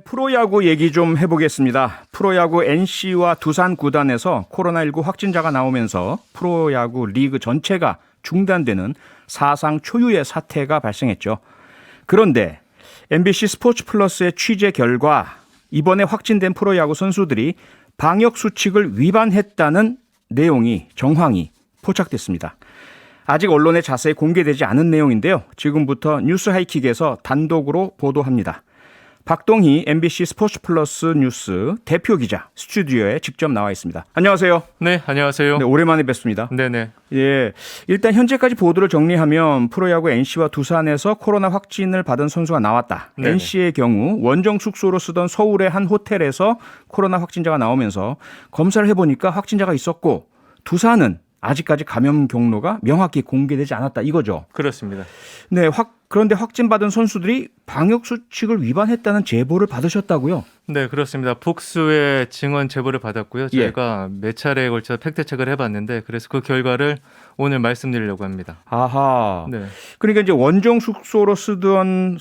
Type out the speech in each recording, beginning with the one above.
프로야구 얘기 좀 해보겠습니다. 프로야구 NC와 두산 구단에서 코로나19 확진자가 나오면서 프로야구 리그 전체가 중단되는 사상 초유의 사태가 발생했죠. 그런데 MBC 스포츠 플러스의 취재 결과 이번에 확진된 프로야구 선수들이 방역 수칙을 위반했다는 내용이 정황이 포착됐습니다. 아직 언론에 자세히 공개되지 않은 내용인데요. 지금부터 뉴스 하이킥에서 단독으로 보도합니다. 박동희 MBC 스포츠 플러스 뉴스 대표 기자 스튜디오에 직접 나와 있습니다. 안녕하세요. 네, 안녕하세요. 네, 오랜만에 뵙습니다. 네네. 예, 일단 현재까지 보도를 정리하면 프로야구 NC와 두산에서 코로나 확진을 받은 선수가 나왔다. 네네. NC의 경우 원정 숙소로 쓰던 서울의 한 호텔에서 코로나 확진자가 나오면서 검사를 해보니까 확진자가 있었고 두산은 아직까지 감염 경로가 명확히 공개되지 않았다 이거죠. 그렇습니다. 네, 그런데 확진받은 선수들이 방역 수칙을 위반했다는 제보를 받으셨다고요? 네, 그렇습니다. 복수의 증언 제보를 받았고요. 저희가 몇 차례에 걸쳐 팩트 체크를 해봤는데 그래서 그 결과를 오늘 말씀드리려고 합니다. 아하. 네. 그러니까 이제 원정 숙소로 쓰는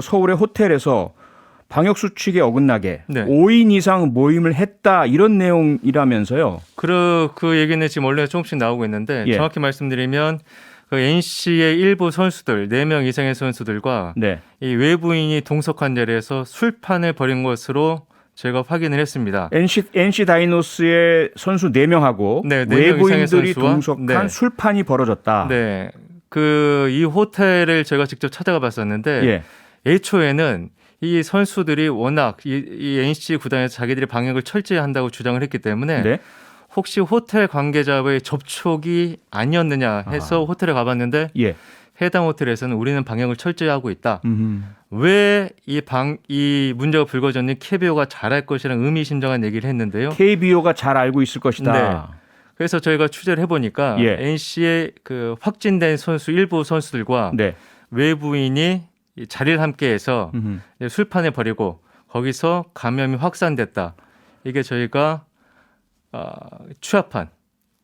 서울의 호텔에서 방역 수칙에 어긋나게 네. 5인 이상 모임을 했다 이런 내용이라면서요. 그 얘기는 지금 원래 조금씩 나오고 있는데 예. 정확히 말씀드리면 그 NC의 일부 선수들 4명 이상의 선수들과 네. 이 외부인이 동석한 자리에서 술판을 벌인 것으로 저희가 확인을 했습니다. NC 다이노스의 선수 4명하고 네, 4명 이상의 외부인들이 선수와, 동석한 네. 술판이 벌어졌다. 네. 이 호텔을 제가 직접 찾아가 봤었는데 예. 애초에는 이 선수들이 워낙 이 NC 구단에서 자기들이 방역을 철저히 한다고 주장을 했기 때문에 네. 혹시 호텔 관계자와의 접촉이 아니었느냐 해서 호텔에 가봤는데 예. 해당 호텔에서는 우리는 방역을 철저히 하고 있다. 음. 왜 이 문제가 불거졌니 KBO가 잘할 것이라는 의미심장한 얘기를 했는데요. KBO가 잘 알고 있을 것이다. 네. 그래서 저희가 취재를 해보니까 예. NC의 그 확진된 일부 선수들과 네. 외부인이 이 자리를 함께해서 음흠. 술판을 벌이고 거기서 감염이 확산됐다. 이게 저희가 취합한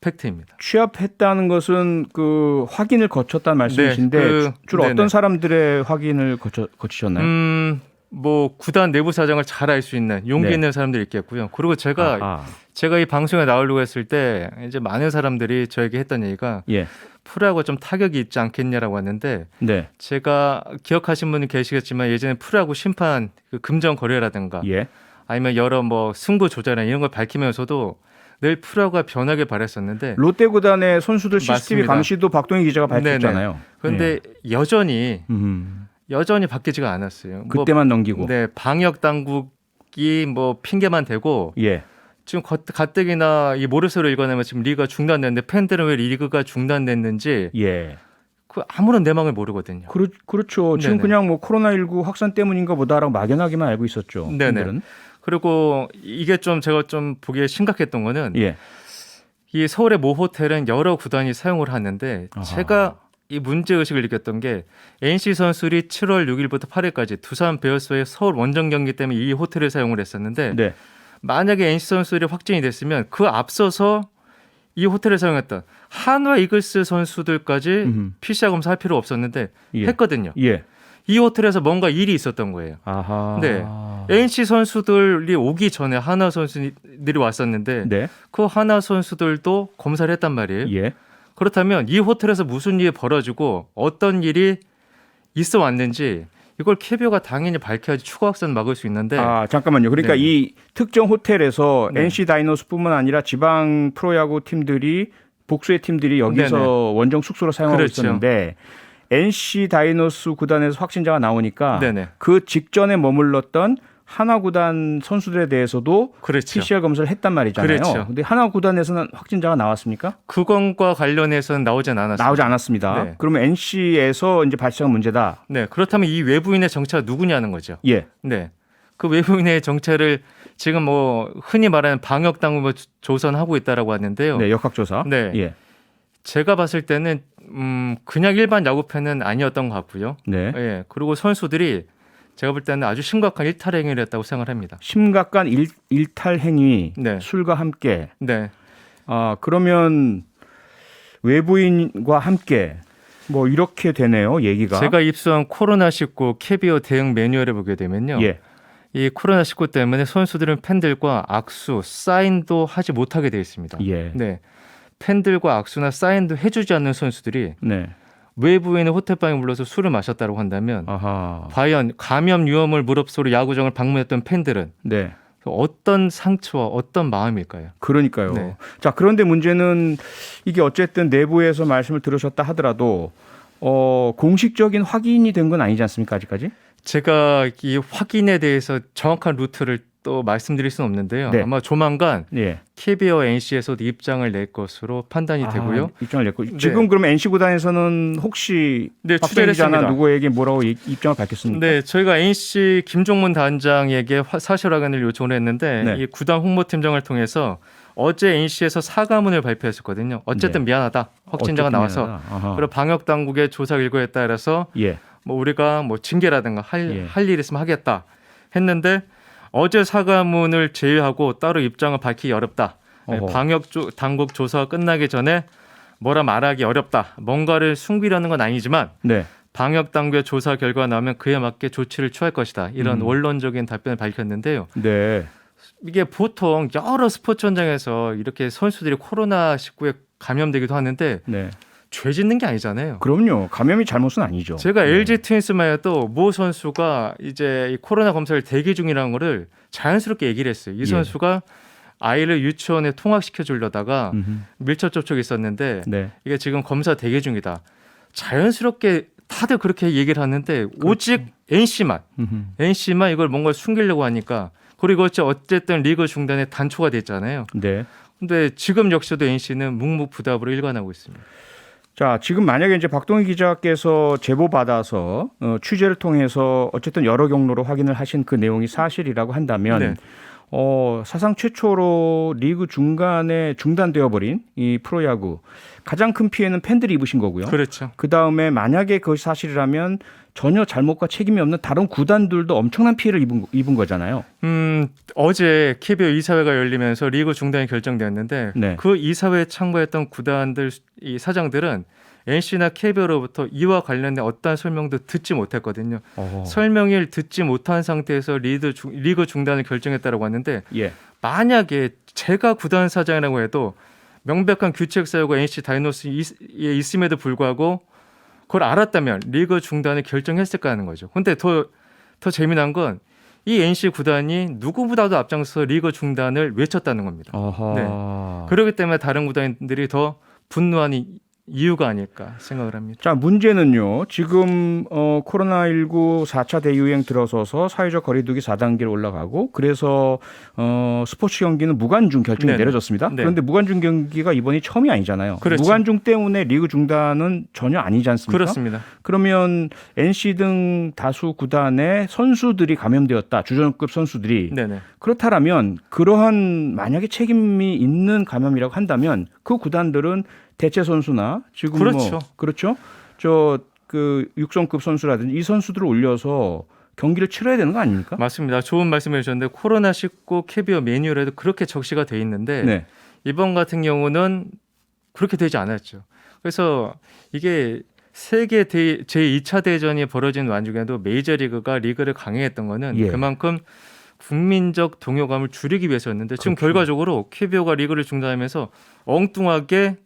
팩트입니다. 취합했다는 것은 그 확인을 거쳤다는 말씀이신데 네, 주로 네네. 어떤 사람들의 확인을 거치셨나요? 뭐 구단 내부 사정을 잘 알 수 있는 용기 네. 있는 사람들이 있겠고요. 그리고 제가 이 방송에 나오려고 했을 때 이제 많은 사람들이 저에게 했던 얘기가 예. 프로야구 좀 타격이 있지 않겠냐라고 하는데 네. 제가 기억하신 분은 계시겠지만 예전에 프로야구 심판 그 금전 거래라든가 예. 아니면 여러 뭐 승부 조작이나 이런 걸 밝히면서도 늘 프로야구가 변하길 바랬었는데 롯데 구단의 선수들 CCTV 맞습니다. 감시도 박동희 기자가 밝혔잖아요. 그런데 예. 여전히 바뀌지가 않았어요. 그때만 넘기고. 네, 방역 당국이 뭐 핑계만 대고 예. 지금 가뜩이나 이 모르쇠로 읽어내면 지금 리그가 중단됐는데 팬들은 왜 리그가 중단됐는지 예. 그 아무런 내막을 모르거든요. 그렇죠. 지금 네네. 그냥 뭐 코로나19 확산 때문인가 보다라고 막연하게만 알고 있었죠. 네네. 팬들은. 그리고 이게 제가 보기에 심각했던 거는 예. 이 서울의 모 호텔은 여러 구단이 사용을 하는데 아하. 제가 이 문제의식을 느꼈던 게 NC 선수들이 7월 6일부터 8일까지 두산 베어스와의 서울 원정 경기 때문에 이 호텔을 사용을 했었는데 네. 만약에 NC 선수들이 확진이 됐으면 그 앞서서 이 호텔을 사용했던 한화 이글스 선수들까지 PCR 검사할 필요 없었는데 예. 했거든요. 예. 이 호텔에서 뭔가 일이 있었던 거예요. 아하. 네. NC 선수들이 오기 전에 한화 선수들이 왔었는데 네. 그 한화 선수들도 검사를 했단 말이에요. 예. 그렇다면 이 호텔에서 무슨 일이 벌어지고 어떤 일이 있어 왔는지 이걸 KBO가 당연히 밝혀야지 추가 확산 막을 수 있는데 잠깐만요. 그러니까 네. 이 특정 호텔에서 네. NC 다이노스뿐만 아니라 지방 프로야구 팀들이 복수의 팀들이 여기서 네네. 원정 숙소로 사용하고 그렇죠. 있었는데 NC 다이노스 구단에서 확진자가 나오니까 네네. 그 직전에 머물렀던 하나 구단 선수들에 대해서도 그렇죠. PCR 검사를 했단 말이잖아요. 그렇죠. 근데 하나 구단에서는 확진자가 나왔습니까? 그건과 관련해서는 나오진 않았습니다. 나오지 않았습니다. 네. 그러면 NC에서 이제 발생한 문제다. 네, 그렇다면 이 외부인의 정체가 누구냐는 거죠. 예. 네, 그 외부인의 정체를 지금 뭐 흔히 말하는 방역 당국을 조선하고 있다라고 하는데요. 네, 역학조사. 네. 예. 제가 봤을 때는 그냥 일반 야구 팬은 아니었던 것 같고요. 네. 예, 그리고 선수들이 제가 볼 때는 아주 심각한 일탈 행위를 했다고 생각을 합니다. 심각한 일탈 행위, 네. 술과 함께. 네, 그러면 외부인과 함께 뭐 이렇게 되네요, 얘기가. 제가 입수한 코로나19 KBO 대응 매뉴얼을 보게 되면요. 예. 이 코로나19 때문에 선수들은 팬들과 악수, 사인도 하지 못하게 되어 있습니다. 예. 네. 팬들과 악수나 사인도 해주지 않는 선수들이 네. 외부에 있는 호텔방에 불러서 술을 마셨다고 한다면 아하. 과연 감염 위험을 무릅쓰고 야구장을 방문했던 팬들은 네. 어떤 상처와 어떤 마음일까요? 그러니까요. 네. 자, 그런데 문제는 이게 어쨌든 내부에서 말씀을 들으셨다 하더라도 공식적인 확인이 된 건 아니지 않습니까? 아직까지? 제가 이 확인에 대해서 정확한 루트를 또 말씀드릴 수는 없는데요. 네. 아마 조만간 예. KBO와 NC에서도 입장을 낼 것으로 판단이 되고요. 입장을 냈고 네. 지금 그러면 NC 구단에서는 혹시 네, 박정희 취재를 기자나 했습니다. 누구에게 뭐라고 입장을 밝혔습니까? 네, 저희가 NC 김종문 단장에게 사실 확인을 요청을 했는데 네. 이 구단 홍보팀장을 통해서 어제 NC에서 사과문을 발표했었거든요. 어쨌든 네. 미안하다. 확진자가 어쨌든 나와서 미안하다. 아하. 그리고 방역 당국의 조사 결과에 따라서 예. 뭐 우리가 뭐 징계라든가 예. 할 일 있으면 하겠다 했는데 어제 사과문을 제외하고 따로 입장을 밝히기 어렵다. 어허. 방역 당국 조사가 끝나기 전에 뭐라 말하기 어렵다. 뭔가를 숨기려는 건 아니지만 네. 방역 당국의 조사 결과가 나오면 그에 맞게 조치를 취할 것이다. 이런 원론적인 답변을 밝혔는데요. 네. 이게 보통 여러 스포츠 현장에서 이렇게 선수들이 코로나19에 감염되기도 하는데 네. 죄 짓는 게 아니잖아요. 그럼요. 감염이 잘못은 아니죠. 제가 네. LG 트윈스만 해도 모 선수가 이제 이 코로나 검사를 대기 중이라는 거를 자연스럽게 얘기를 했어요. 이 예. 선수가 아이를 유치원에 통학시켜 주려다가 음흠. 밀접 접촉이 있었는데 네. 이게 지금 검사 대기 중이다. 자연스럽게 다들 그렇게 얘기를 하는데 오직 NC만 이걸 뭔가 숨기려고 하니까 그리고 어쨌든 리그 중단에 단초가 됐잖아요. 네. 근데 지금 역시도 NC는 묵묵부답으로 일관하고 있습니다. 자, 지금 만약에 이제 박동희 기자께서 제보 받아서 취재를 통해서 어쨌든 여러 경로로 확인을 하신 그 내용이 사실이라고 한다면 네. 사상 최초로 리그 중간에 중단되어 버린 이 프로야구 가장 큰 피해는 팬들이 입으신 거고요. 그렇죠. 그 다음에 만약에 그것이 사실이라면 전혀 잘못과 책임이 없는 다른 구단들도 엄청난 피해를 입은 거잖아요. 어제 KBO 이사회가 열리면서 리그 중단이 결정되었는데 네. 그 이사회에 참가했던 구단들 이 사장들은 NC나 KBO로부터 이와 관련된 어떠한 설명도 듣지 못했거든요. 설명을 듣지 못한 상태에서 리그 중단을 결정했다라고 하는데 예. 만약에 제가 구단 사장이라고 해도 명백한 규칙 사유가 NC 다이노스에 있음에도 불구하고 그걸 알았다면 리그 중단을 결정했을까 하는 거죠. 근데 더 재미난 건 이 NC 구단이 누구보다도 앞장서서 리그 중단을 외쳤다는 겁니다. 아하. 그렇기 때문에 다른 구단들이 더 분노하는 이유가 아닐까 생각을 합니다. 자, 문제는요. 지금 코로나19 4차 대유행 들어서서 사회적 거리두기 4단계로 올라가고 그래서 스포츠 경기는 무관중 결정이 네네. 내려졌습니다. 네. 그런데 무관중 경기가 이번이 처음이 아니잖아요. 그렇죠. 무관중 때문에 리그 중단은 전혀 아니지 않습니까? 그렇습니다. 그러면 NC 등 다수 구단의 선수들이 감염되었다. 주전급 선수들이. 네네. 그렇다면 그러한 만약에 책임이 있는 감염이라고 한다면 그 구단들은 대체 선수나 지금 그렇죠. 그렇죠. 저 그 육성급 선수라든지 이 선수들을 올려서 경기를 치러야 되는 거 아닙니까? 맞습니다. 좋은 말씀해 주셨는데 코로나19 KBO 매뉴얼에도 그렇게 적시가 돼 있는데 네. 이번 같은 경우는 그렇게 되지 않았죠. 그래서 이게 세계 제2차 대전이 벌어진 와중에도 메이저리그가 리그를 강행했던 거는 예. 그만큼 국민적 동요감을 줄이기 위해서였는데 지금 그렇죠. 결과적으로 KBO가 리그를 중단하면서 엉뚱하게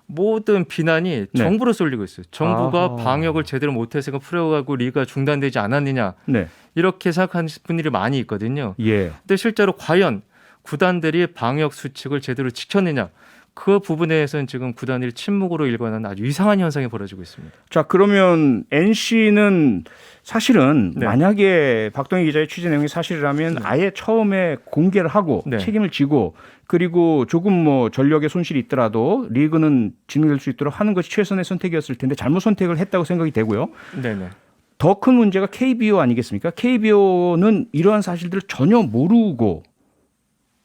모든 비난이 네. 정부로 쏠리고 있어요. 정부가 아하. 방역을 제대로 못해서 프로야구 리그가 중단되지 않았느냐 네. 이렇게 생각하는 분들이 많이 있거든요. 예. 근데 실제로 과연 구단들이 방역 수칙을 제대로 지켰느냐 그 부분에서는 지금 구단들이 침묵으로 일관하는 아주 이상한 현상이 벌어지고 있습니다. 자, 그러면 NC는 사실은 네. 만약에 박동희 기자의 취재 내용이 사실이라면 아예 처음에 공개를 하고 네. 책임을 지고 그리고 조금 뭐 전력의 손실이 있더라도 리그는 진행될 수 있도록 하는 것이 최선의 선택이었을 텐데 잘못 선택을 했다고 생각이 되고요. 네네. 더 큰 문제가 KBO 아니겠습니까? KBO는 이러한 사실들을 전혀 모르고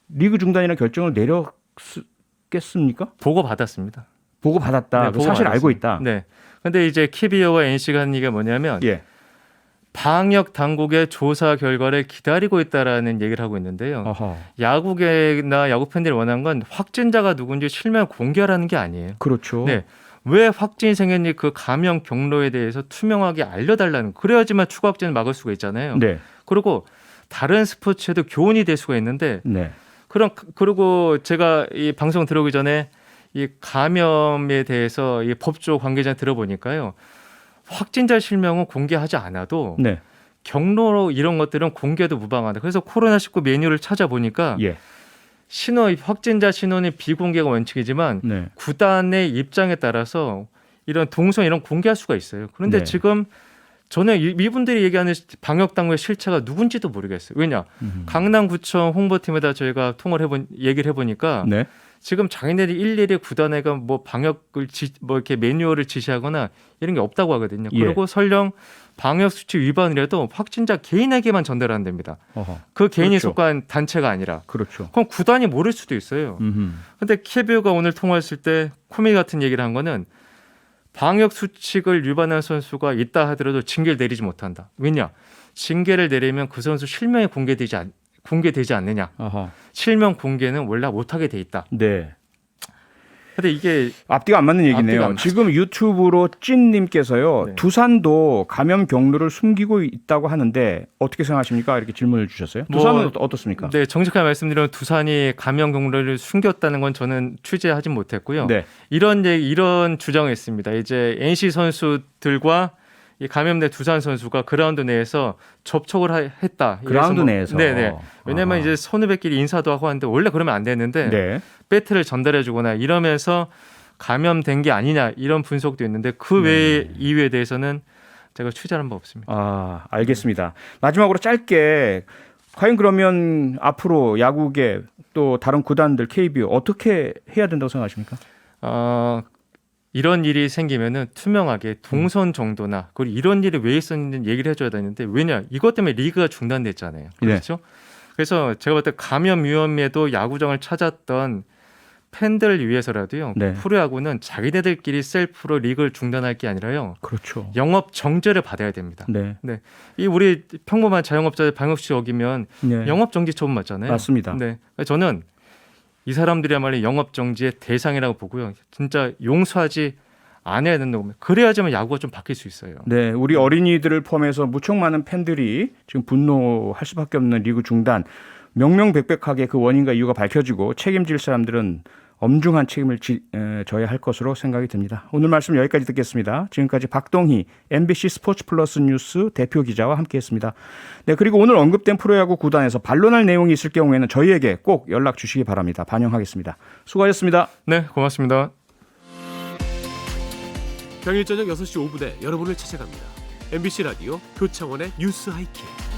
리그 중단이라는 결정을 내렸겠습니까? 보고 받았습니다. 보고 받았다. 네, 보고 사실 알고 받았습니다. 있다. 네. 근데 이제 KBO와 NC가 한 얘기가 뭐냐면 예. 방역 당국의 조사 결과를 기다리고 있다라는 얘기를 하고 있는데요. 어허. 야구계나 야구 팬들이 원하는 건 확진자가 누군지 실명 공개하라는 게 아니에요. 그렇죠. 네. 왜 확진이 생겼니 그 감염 경로에 대해서 투명하게 알려달라는 거. 그래야지만 추가 확진을 막을 수가 있잖아요. 네. 그리고 다른 스포츠에도 교훈이 될 수가 있는데 네. 그리고 제가 이 방송 들어오기 전에 이 감염에 대해서 이 법조 관계자 들어보니까요. 확진자 실명은 공개하지 않아도 네. 경로 이런 것들은 공개도 무방하다. 그래서 코로나19 매뉴얼을 찾아보니까 예. 확진자 신원이 비공개가 원칙이지만 네. 구단의 입장에 따라서 이런 동선 이런 공개할 수가 있어요. 그런데 네. 지금 저는 이분들이 얘기하는 방역 당국의 실체가 누군지도 모르겠어요. 왜냐? 강남구청 홍보팀에다 저희가 얘기를 해보니까 네. 지금 자기네들이 일일이 구단에가 뭐 방역을 이렇게 매뉴얼을 지시하거나 이런 게 없다고 하거든요. 예. 그리고 설령 방역 수치 위반이라도 확진자 개인에게만 전달한답니다. 어허. 그 개인이 그렇죠. 속한 단체가 아니라. 그렇죠. 그럼 구단이 모를 수도 있어요. 근데 KBO가 오늘 통화했을 때 코미 같은 얘기를 한 거는 방역 수칙을 위반한 선수가 있다 하더라도 징계를 내리지 못한다. 왜냐? 징계를 내리면 그 선수 실명이 공개되지 않느냐. 아하. 실명 공개는 원래 못하게 돼 있다. 네. 근데 이게 앞뒤가 안 맞는 앞뒤가 얘기네요. 안 맞죠. 지금 유튜브로 찐님께서요. 네. 두산도 감염 경로를 숨기고 있다고 하는데 어떻게 생각하십니까? 이렇게 질문을 주셨어요. 두산은 어떻습니까? 네, 정직하게 말씀드리면 두산이 감염 경로를 숨겼다는 건 저는 취재하진 못했고요. 네. 이런 주장을 했습니다. 이제 NC 선수들과 이 감염된 두산 선수가 그라운드 내에서 접촉을 했다. 그라운드 내에서. 네네. 왜냐하면 아하. 이제 선후배끼리 인사도 하고 하는데 원래 그러면 안 되는데 네. 배트를 전달해주거나 이러면서 감염된 게 아니냐 이런 분석도 있는데 그 외의 이유에 대해서는 제가 취재한 바 없습니다. 아, 알겠습니다. 마지막으로 짧게 과연 그러면 앞으로 야구계 또 다른 구단들 KBO 어떻게 해야 된다고 생각하십니까? 이런 일이 생기면은 투명하게 동선 정도나 그리고 이런 일이 왜 있었는지 얘기를 해줘야 되는데 왜냐 이것 때문에 리그가 중단됐잖아요. 그렇죠? 그래서 제가 볼 때 감염 위험에도 야구장을 찾았던 팬들을 위해서라도요. 네. 프로야구는 자기네들끼리 셀프로 리그를 중단할 게 아니라요. 그렇죠. 영업 정지를 받아야 됩니다. 네. 이 우리 평범한 자영업자들 방역수칙 어기면 네. 영업 정지 처분 맞잖아요. 맞습니다. 네. 저는 이 사람들이야말로 영업 정지의 대상이라고 보고요. 진짜 용서하지 않아야 된다고 봅니다. 그래야지만 야구가 좀 바뀔 수 있어요. 네, 우리 어린이들을 포함해서 무척 많은 팬들이 지금 분노할 수밖에 없는 리그 중단. 명명백백하게 그 원인과 이유가 밝혀지고 책임질 사람들은 엄중한 책임을 져야 할 것으로 생각이 듭니다. 오늘 말씀 여기까지 듣겠습니다. 지금까지 박동희 MBC 스포츠 플러스 뉴스 대표 기자와 함께했습니다. 네, 그리고 오늘 언급된 프로야구 구단에서 반론할 내용이 있을 경우에는 저희에게 꼭 연락 주시기 바랍니다. 반영하겠습니다. 수고하셨습니다. 네, 고맙습니다. 평일 저녁 6시 5분에 여러분을 찾아갑니다. MBC 라디오 교창원의 뉴스 하이킥.